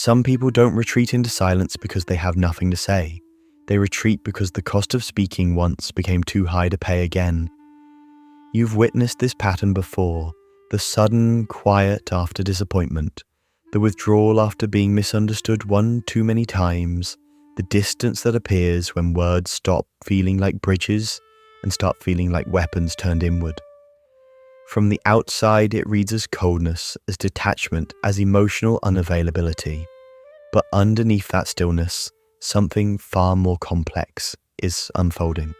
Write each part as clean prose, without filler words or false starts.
Some people don't retreat into silence because they have nothing to say. They retreat because the cost of speaking once became too high to pay again. You've witnessed this pattern before, the sudden quiet after disappointment, the withdrawal after being misunderstood one too many times, the distance that appears when words stop feeling like bridges and start feeling like weapons turned inward. From the outside, it reads as coldness, as detachment, as emotional unavailability. But underneath that stillness, something far more complex is unfolding.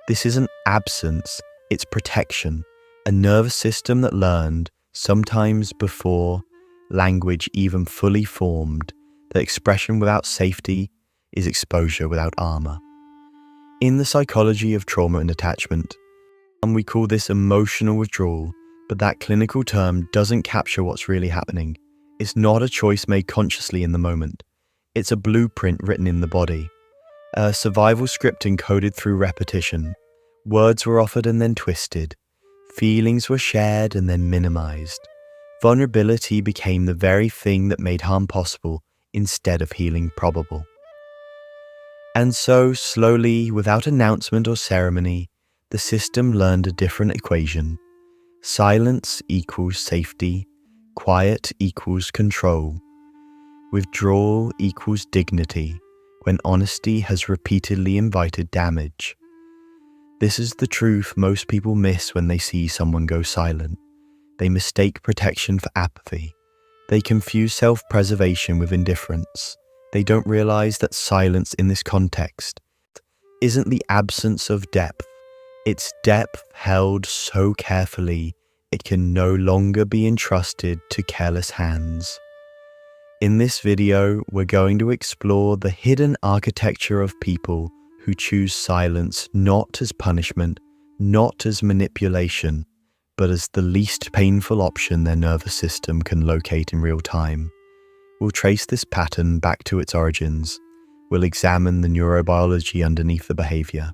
This isn't absence, it's protection, a nervous system that learned, sometimes before language even fully formed, that expression without safety is exposure without armor. In the psychology of trauma and attachment, we call this emotional withdrawal, but that clinical term doesn't capture what's really happening. It's not a choice made consciously in the moment. It's a blueprint written in the body, a survival script encoded through repetition. Words were offered and then twisted. Feelings were shared and then minimized. Vulnerability became the very thing that made harm possible instead of healing probable. And so, slowly, without announcement or ceremony, the system learned a different equation. Silence equals safety, quiet equals control. Withdrawal equals dignity, when honesty has repeatedly invited damage. This is the truth most people miss when they see someone go silent. They mistake protection for apathy. They confuse self-preservation with indifference. They don't realize that silence in this context isn't the absence of depth. It's depth held so carefully it can no longer be entrusted to careless hands. In this video, we're going to explore the hidden architecture of people who choose silence not as punishment, not as manipulation, but as the least painful option their nervous system can locate in real time. We'll trace this pattern back to its origins. We'll examine the neurobiology underneath the behavior.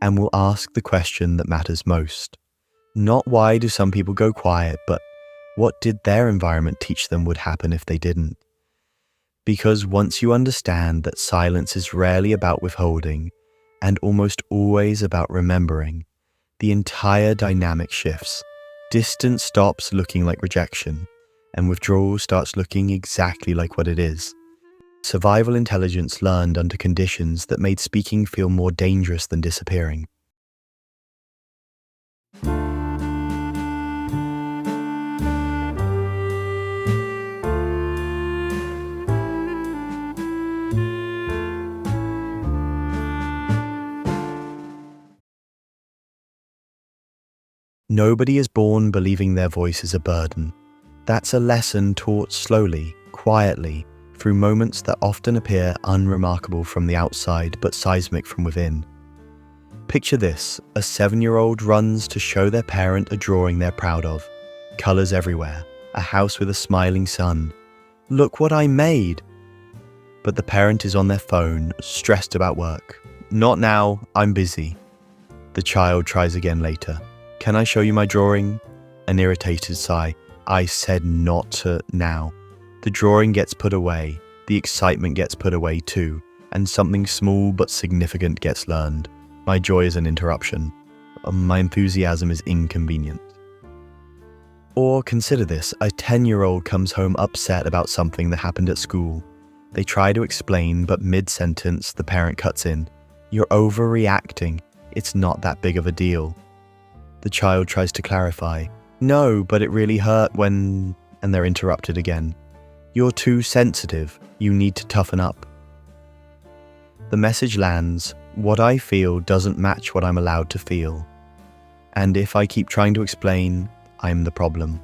And we'll ask the question that matters most. Not why do some people go quiet, but what did their environment teach them would happen if they didn't? Because once you understand that silence is rarely about withholding and almost always about remembering, the entire dynamic shifts. Distance stops looking like rejection, and withdrawal starts looking exactly like what it is. Survival intelligence learned under conditions that made speaking feel more dangerous than disappearing. Nobody is born believing their voice is a burden. That's a lesson taught slowly, quietly, through moments that often appear unremarkable from the outside but seismic from within. Picture this: a 7-year-old runs to show their parent a drawing they're proud of. Colors everywhere, a house with a smiling sun. "Look what I made!" But the parent is on their phone, stressed about work. "Not now, I'm busy." The child tries again later. "Can I show you my drawing?" An irritated sigh. "I said not to now." The drawing gets put away, the excitement gets put away too, and something small but significant gets learned. My joy is an interruption. My enthusiasm is inconvenient. Or consider this: a 10-year-old comes home upset about something that happened at school. They try to explain, but mid-sentence the parent cuts in. "You're overreacting. It's not that big of a deal." The child tries to clarify. "No, but it really hurt when..." And they're interrupted again. "You're too sensitive. You need to toughen up." The message lands: what I feel doesn't match what I'm allowed to feel. And if I keep trying to explain, I'm the problem.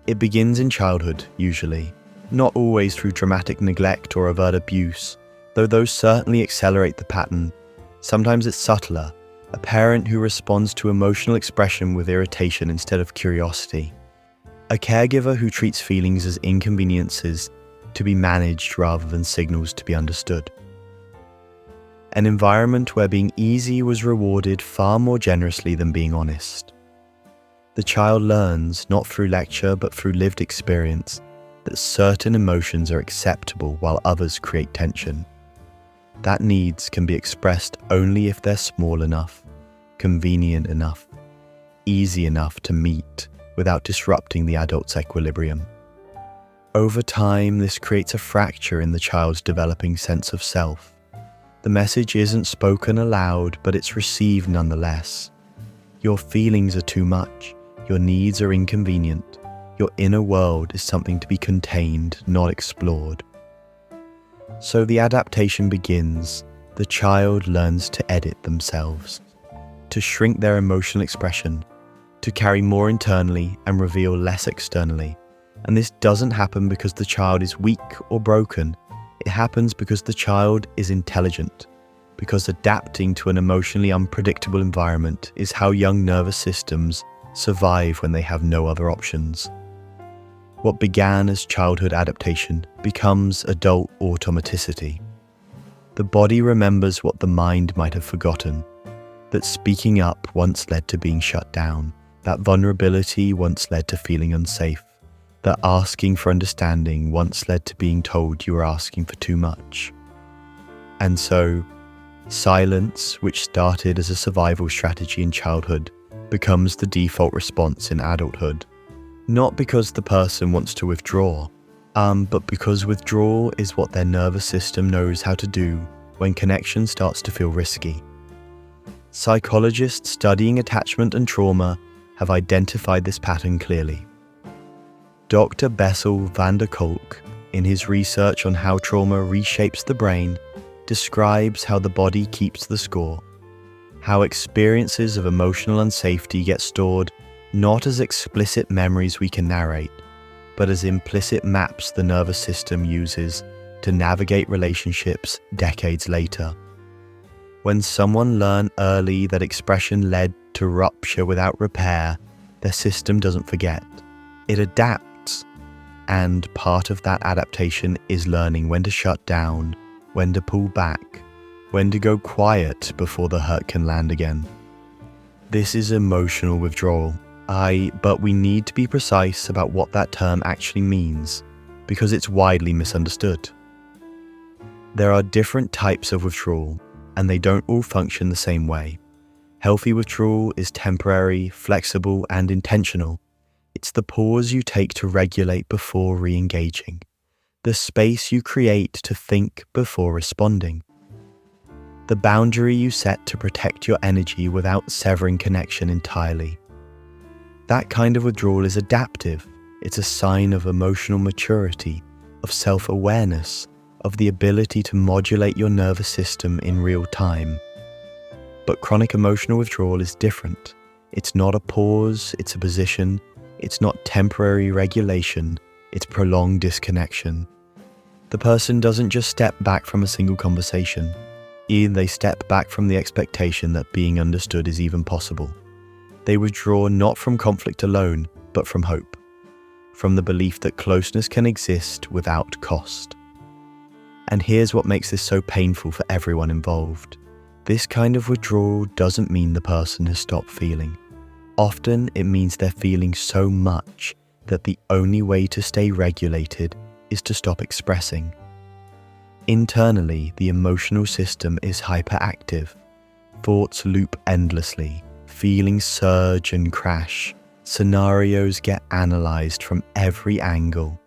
It begins in childhood, usually. Not always through dramatic neglect or overt abuse, though those certainly accelerate the pattern. Sometimes it's subtler. A parent who responds to emotional expression with irritation instead of curiosity. A caregiver who treats feelings as inconveniences to be managed rather than signals to be understood. An environment where being easy was rewarded far more generously than being honest. The child learns, not through lecture but through lived experience, that certain emotions are acceptable while others create tension. That needs can be expressed only if they're small enough, convenient enough, easy enough to meet without disrupting the adult's equilibrium. Over time, this creates a fracture in the child's developing sense of self. The message isn't spoken aloud, but it's received nonetheless. Your feelings are too much, your needs are inconvenient, your inner world is something to be contained, not explored. So the adaptation begins. The child learns to edit themselves, to shrink their emotional expression, to carry more internally and reveal less externally. And this doesn't happen because the child is weak or broken. It happens because the child is intelligent, because adapting to an emotionally unpredictable environment is how young nervous systems survive when they have no other options. What began as childhood adaptation becomes adult automaticity. The body remembers what the mind might have forgotten, that speaking up once led to being shut down, that vulnerability once led to feeling unsafe, that asking for understanding once led to being told you were asking for too much. And so, silence, which started as a survival strategy in childhood, becomes the default response in adulthood. Not because the person wants to withdraw, but because withdrawal is what their nervous system knows how to do when connection starts to feel risky. Psychologists studying attachment and trauma have identified this pattern clearly. Dr. Bessel van der Kolk, in his research on how trauma reshapes the brain, describes how the body keeps the score, how experiences of emotional unsafety get stored not as explicit memories we can narrate, but as implicit maps the nervous system uses to navigate relationships decades later. When someone learned early that expression led to rupture without repair, their system doesn't forget. It adapts, and part of that adaptation is learning when to shut down, when to pull back, when to go quiet before the hurt can land again. This is emotional withdrawal. But we need to be precise about what that term actually means, because it's widely misunderstood. There are different types of withdrawal, and they don't all function the same way. Healthy withdrawal is temporary, flexible, and intentional. It's the pause you take to regulate before re-engaging, the space you create to think before responding, the boundary you set to protect your energy without severing connection entirely. That kind of withdrawal is adaptive. It's a sign of emotional maturity, of self-awareness, of the ability to modulate your nervous system in real time. But chronic emotional withdrawal is different. It's not a pause, it's a position. It's not temporary regulation, it's prolonged disconnection. The person doesn't just step back from a single conversation. They step back from the expectation that being understood is even possible. They withdraw not from conflict alone, but from hope, from the belief that closeness can exist without cost. And here's what makes this so painful for everyone involved. This kind of withdrawal doesn't mean the person has stopped feeling. Often it means they're feeling so much that the only way to stay regulated is to stop expressing. Internally, the emotional system is hyperactive. Thoughts loop endlessly. Feelings surge and crash. Scenarios get analyzed from every angle.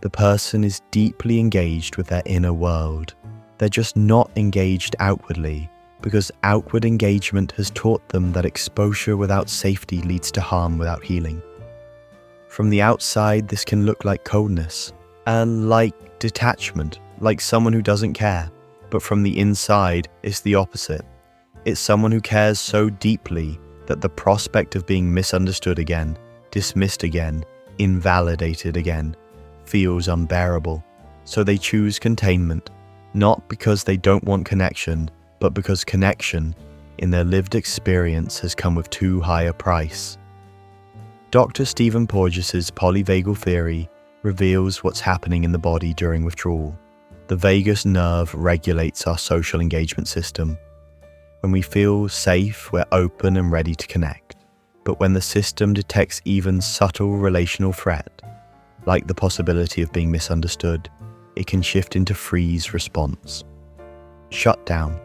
The person is deeply engaged with their inner world. They're just not engaged outwardly, because outward engagement has taught them that exposure without safety leads to harm without healing. From the outside, this can look like coldness, and like detachment, like someone who doesn't care. But from the inside, it's the opposite. It's someone who cares so deeply that the prospect of being misunderstood again, dismissed again, invalidated again, feels unbearable. So they choose containment, not because they don't want connection, but because connection, in their lived experience, has come with too high a price. Dr. Stephen Porges' polyvagal theory reveals what's happening in the body during withdrawal. The vagus nerve regulates our social engagement system. When we feel safe, we're open and ready to connect. But when the system detects even subtle relational threat, like the possibility of being misunderstood, it can shift into freeze response. Shutdown,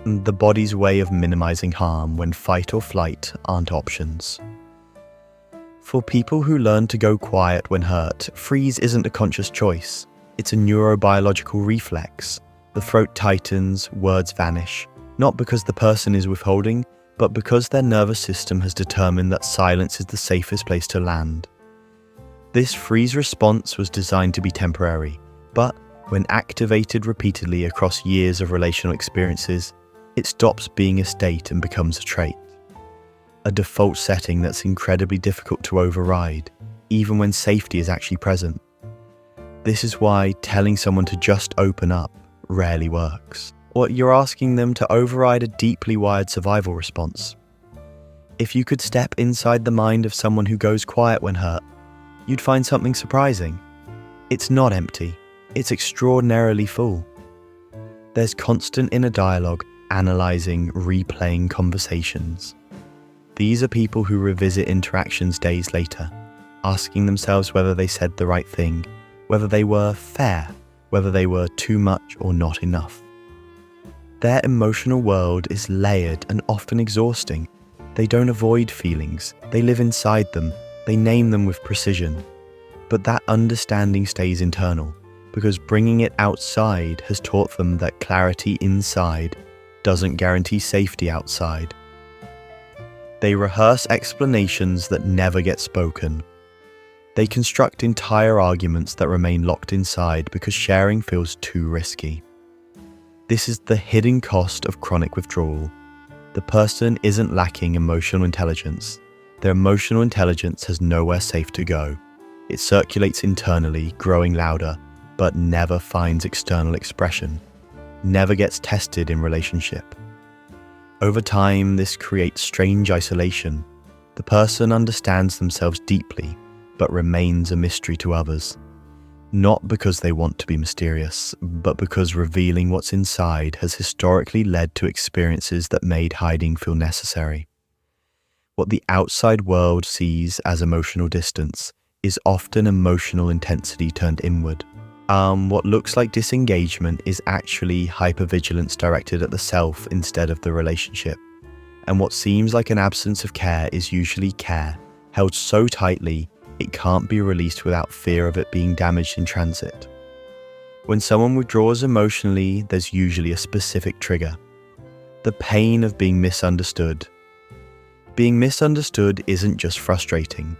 the body's way of minimizing harm when fight or flight aren't options. For people who learn to go quiet when hurt, freeze isn't a conscious choice. It's a neurobiological reflex. The throat tightens, words vanish, not because the person is withholding, but because their nervous system has determined that silence is the safest place to land. This freeze response was designed to be temporary, but when activated repeatedly across years of relational experiences, it stops being a state and becomes a trait. A default setting that's incredibly difficult to override, even when safety is actually present. This is why telling someone to just open up rarely works. Or you're asking them to override a deeply wired survival response. If you could step inside the mind of someone who goes quiet when hurt, you'd find something surprising. It's not empty, it's extraordinarily full. There's constant inner dialogue, analyzing, replaying conversations. These are people who revisit interactions days later, asking themselves whether they said the right thing, whether they were fair, whether they were too much or not enough. Their emotional world is layered and often exhausting. They don't avoid feelings, they live inside them, they name them with precision. But that understanding stays internal, because bringing it outside has taught them that clarity inside doesn't guarantee safety outside. They rehearse explanations that never get spoken. They construct entire arguments that remain locked inside because sharing feels too risky. This is the hidden cost of chronic withdrawal. The person isn't lacking emotional intelligence. Their emotional intelligence has nowhere safe to go. It circulates internally, growing louder, but never finds external expression, never gets tested in relationship. Over time, this creates strange isolation. The person understands themselves deeply, but remains a mystery to others. Not because they want to be mysterious, but because revealing what's inside has historically led to experiences that made hiding feel necessary. What the outside world sees as emotional distance is often emotional intensity turned inward. What looks like disengagement is actually hypervigilance directed at the self instead of the relationship. And what seems like an absence of care is usually care, held so tightly it can't be released without fear of it being damaged in transit. When someone withdraws emotionally, there's usually a specific trigger. The pain of being misunderstood. Being misunderstood isn't just frustrating.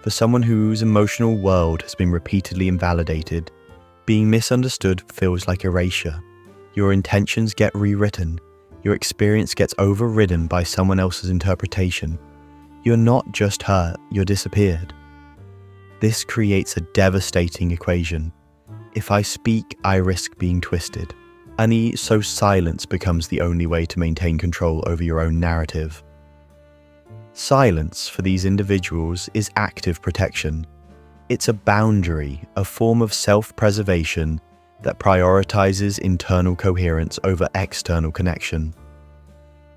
For someone whose emotional world has been repeatedly invalidated, being misunderstood feels like erasure. Your intentions get rewritten. Your experience gets overridden by someone else's interpretation. You're not just hurt, you're disappeared. This creates a devastating equation. If I speak, I risk being twisted. So silence becomes the only way to maintain control over your own narrative. Silence for these individuals is active protection. It's a boundary, a form of self-preservation that prioritizes internal coherence over external connection.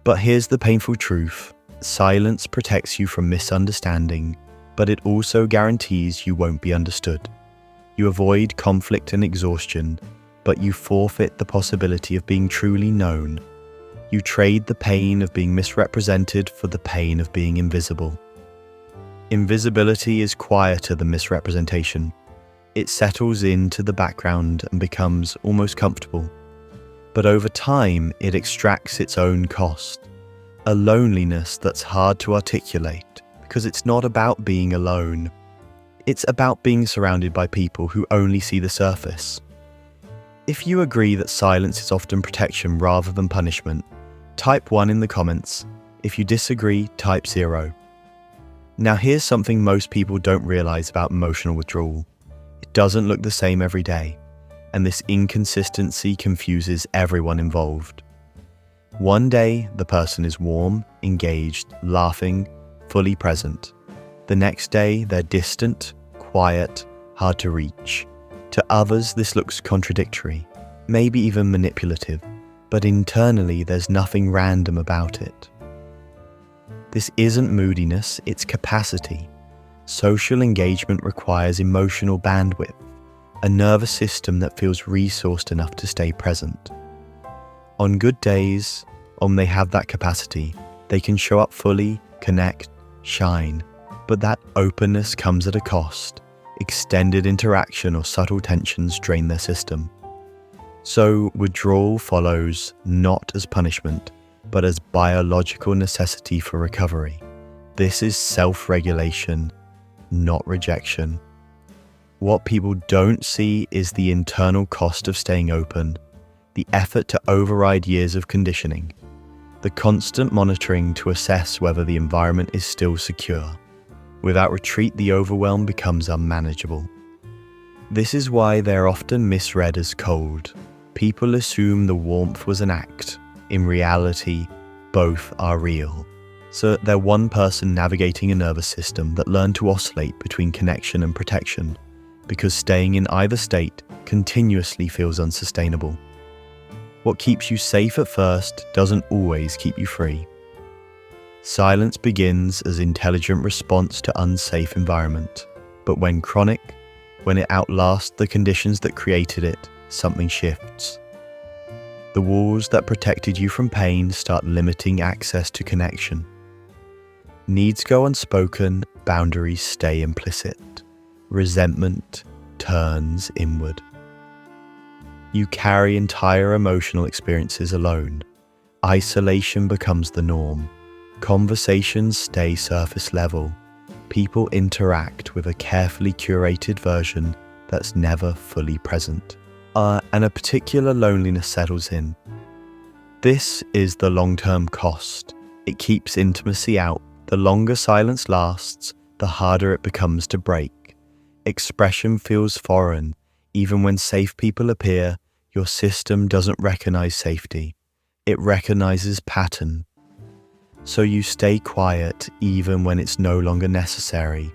But here's the painful truth. Silence protects you from misunderstanding, but it also guarantees you won't be understood. You avoid conflict and exhaustion, but you forfeit the possibility of being truly known. You trade the pain of being misrepresented for the pain of being invisible. Invisibility is quieter than misrepresentation. It settles into the background and becomes almost comfortable. But over time, it extracts its own cost. A loneliness that's hard to articulate, because it's not about being alone. It's about being surrounded by people who only see the surface. If you agree that silence is often protection rather than punishment, type 1 in the comments. If you disagree, type 0. Now here's something most people don't realize about emotional withdrawal. It doesn't look the same every day, and this inconsistency confuses everyone involved. One day, the person is warm, engaged, laughing, fully present. The next day, they're distant, quiet, hard to reach. To others, this looks contradictory, maybe even manipulative, but internally there's nothing random about it. This isn't moodiness, it's capacity. Social engagement requires emotional bandwidth, a nervous system that feels resourced enough to stay present. On good days, when they have that capacity, they can show up fully, connect, shine. But that openness comes at a cost. Extended interaction or subtle tensions drain their system. So withdrawal follows not as punishment, but as biological necessity for recovery. This is self-regulation, not rejection. What people don't see is the internal cost of staying open, the effort to override years of conditioning, the constant monitoring to assess whether the environment is still secure. Without retreat, the overwhelm becomes unmanageable. This is why they're often misread as cold. People assume the warmth was an act. In reality, both are real. So they're one person navigating a nervous system that learned to oscillate between connection and protection, because staying in either state continuously feels unsustainable. What keeps you safe at first doesn't always keep you free. Silence begins as intelligent response to unsafe environment, but when chronic, when it outlasts the conditions that created it, something shifts. The walls that protected you from pain start limiting access to connection. Needs go unspoken, boundaries stay implicit. Resentment turns inward. You carry entire emotional experiences alone. Isolation becomes the norm. Conversations stay surface level. People interact with a carefully curated version that's never fully present. And a particular loneliness settles in. This is the long-term cost. It keeps intimacy out. The longer silence lasts, the harder it becomes to break. Expression feels foreign. Even when safe people appear, your system doesn't recognize safety. It recognizes pattern. So you stay quiet even when it's no longer necessary.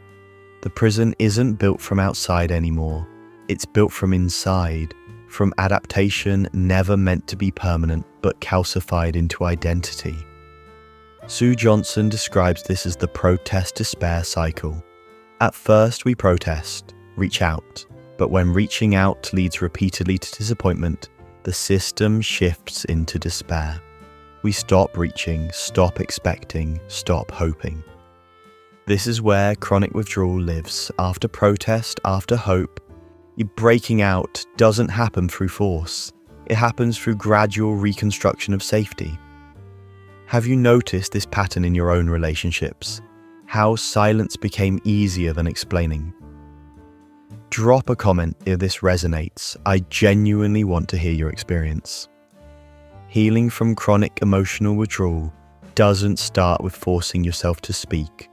The prison isn't built from outside anymore. It's built from inside, from adaptation never meant to be permanent but calcified into identity. Sue Johnson describes this as the protest-despair cycle. At first we protest, reach out, but when reaching out leads repeatedly to disappointment, the system shifts into despair. We stop reaching, stop expecting, stop hoping. This is where chronic withdrawal lives. After protest, after hope, your breaking out doesn't happen through force. It happens through gradual reconstruction of safety. Have you noticed this pattern in your own relationships? How silence became easier than explaining? Drop a comment if this resonates. I genuinely want to hear your experience. Healing from chronic emotional withdrawal doesn't start with forcing yourself to speak.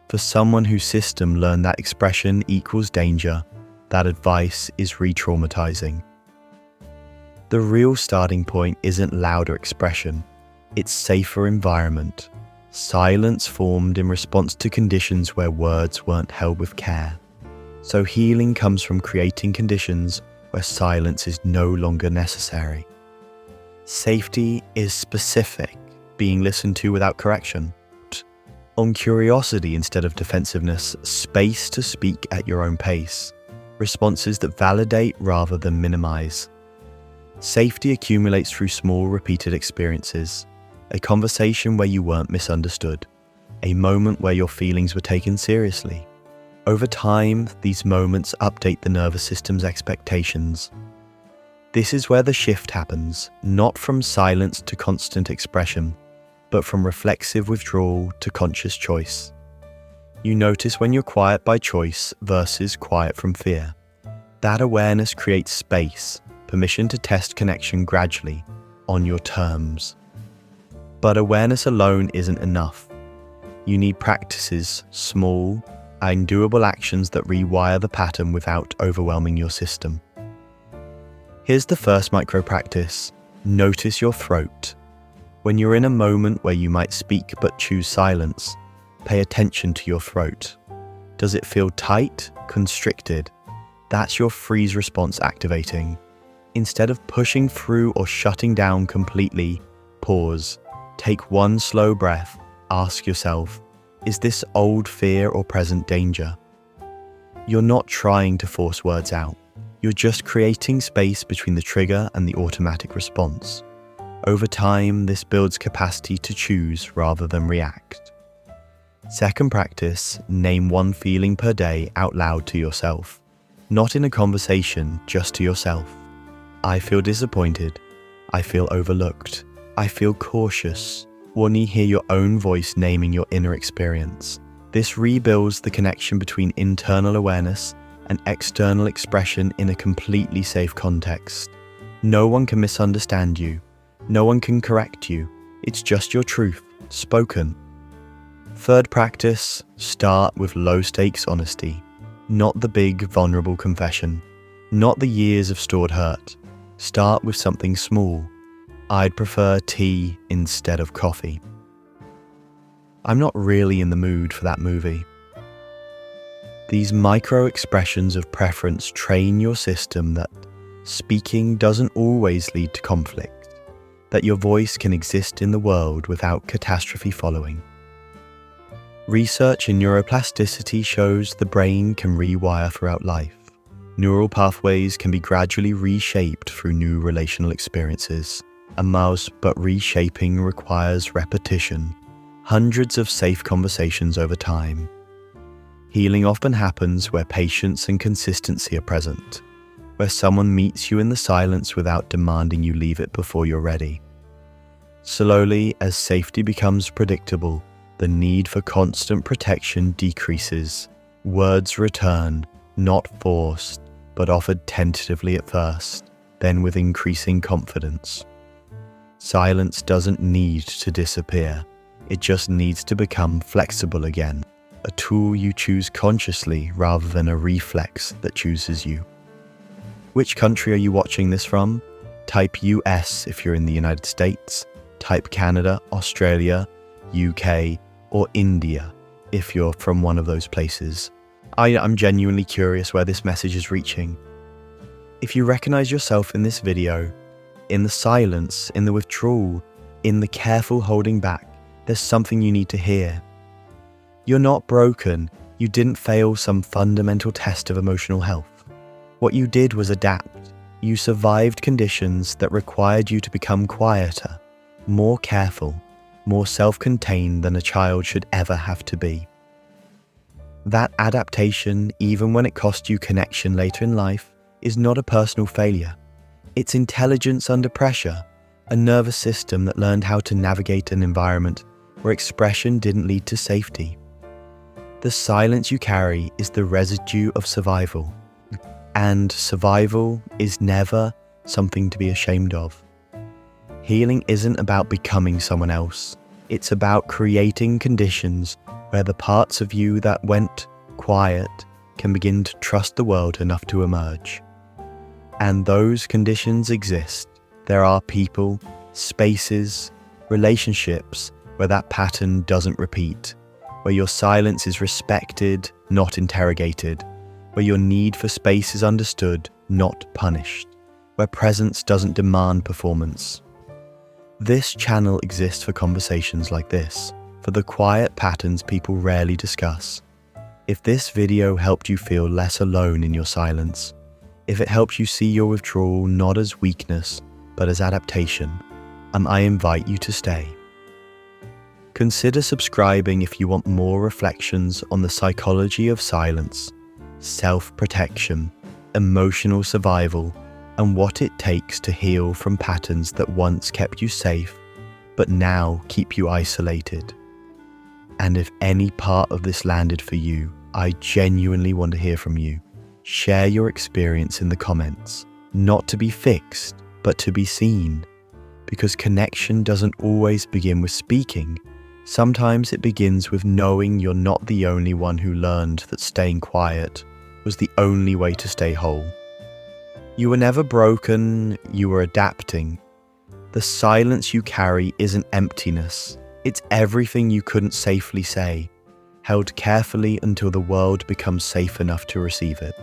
For someone whose system learned that expression equals danger, that advice is re-traumatizing. The real starting point isn't louder expression, it's safer environment. Silence formed in response to conditions where words weren't held with care. So healing comes from creating conditions where silence is no longer necessary. Safety is specific, being listened to without correction. On curiosity instead of defensiveness, space to speak at your own pace. Responses that validate rather than minimize. Safety accumulates through small repeated experiences. A conversation where you weren't misunderstood. A moment where your feelings were taken seriously. Over time, these moments update the nervous system's expectations. This is where the shift happens, not from silence to constant expression, but from reflexive withdrawal to conscious choice. You notice when you're quiet by choice versus quiet from fear. That awareness creates space, permission to test connection gradually, on your terms. But awareness alone isn't enough. You need practices, small and doable actions that rewire the pattern without overwhelming your system. Here's the first micro practice. Notice your throat. When you're in a moment where you might speak but choose silence, pay attention to your throat. Does it feel tight, constricted? That's your freeze response activating. Instead of pushing through or shutting down completely, pause. Take one slow breath. Ask yourself, Is this old fear or present danger? You're not trying to force words out. You're just creating space between the trigger and the automatic response. Over time, this builds capacity to choose rather than react. Second practice, name one feeling per day out loud to yourself. Not in a conversation, just to yourself. I feel disappointed. I feel overlooked. I feel cautious. When you hear your own voice naming your inner experience, this rebuilds the connection between internal awareness and external expression in a completely safe context. No one can misunderstand you. No one can correct you. It's just your truth, spoken. Third practice, start with low-stakes honesty. Not the big, vulnerable confession. Not the years of stored hurt. Start with something small. I'd prefer tea instead of coffee. I'm not really in the mood for that movie. These micro-expressions of preference train your system that speaking doesn't always lead to conflict, that your voice can exist in the world without catastrophe following. Research in neuroplasticity shows the brain can rewire throughout life. Neural pathways can be gradually reshaped through new relational experiences. But reshaping requires repetition, hundreds of safe conversations over time. Healing often happens where patience and consistency are present, where someone meets you in the silence without demanding you leave it before you're ready. Slowly, as safety becomes predictable, the need for constant protection decreases. Words return, not forced, but offered tentatively at first, then with increasing confidence. Silence doesn't need to disappear. It just needs to become flexible again, a tool you choose consciously rather than a reflex that chooses you. Which country are you watching this from? Type US if you're in the United States, type Canada, Australia, UK, or India if you're from one of those places. I'm genuinely curious where this message is reaching. If you recognize yourself in this video, in the silence, in the withdrawal, in the careful holding back, there's something you need to hear. You're not broken. You didn't fail some fundamental test of emotional health. What you did was adapt. You survived conditions that required you to become quieter, more careful, more self-contained than a child should ever have to be. That adaptation, even when it cost you connection later in life, is not a personal failure. It's intelligence under pressure, a nervous system that learned how to navigate an environment where expression didn't lead to safety. The silence you carry is the residue of survival, and survival is never something to be ashamed of. Healing isn't about becoming someone else. It's about creating conditions where the parts of you that went quiet can begin to trust the world enough to emerge. And those conditions exist. There are people, spaces, relationships where that pattern doesn't repeat, where your silence is respected, not interrogated, where your need for space is understood, not punished, where presence doesn't demand performance. This channel exists for conversations like this, for the quiet patterns people rarely discuss. If this video helped you feel less alone in your silence, if it helps you see your withdrawal not as weakness, but as adaptation, I invite you to stay. Consider subscribing if you want more reflections on the psychology of silence, self-protection, emotional survival, and what it takes to heal from patterns that once kept you safe, but now keep you isolated. And if any part of this landed for you, I genuinely want to hear from you. Share your experience in the comments, not to be fixed, but to be seen. Because connection doesn't always begin with speaking. Sometimes it begins with knowing you're not the only one who learned that staying quiet was the only way to stay whole. You were never broken, you were adapting. The silence you carry isn't emptiness. It's everything you couldn't safely say, held carefully until the world becomes safe enough to receive it.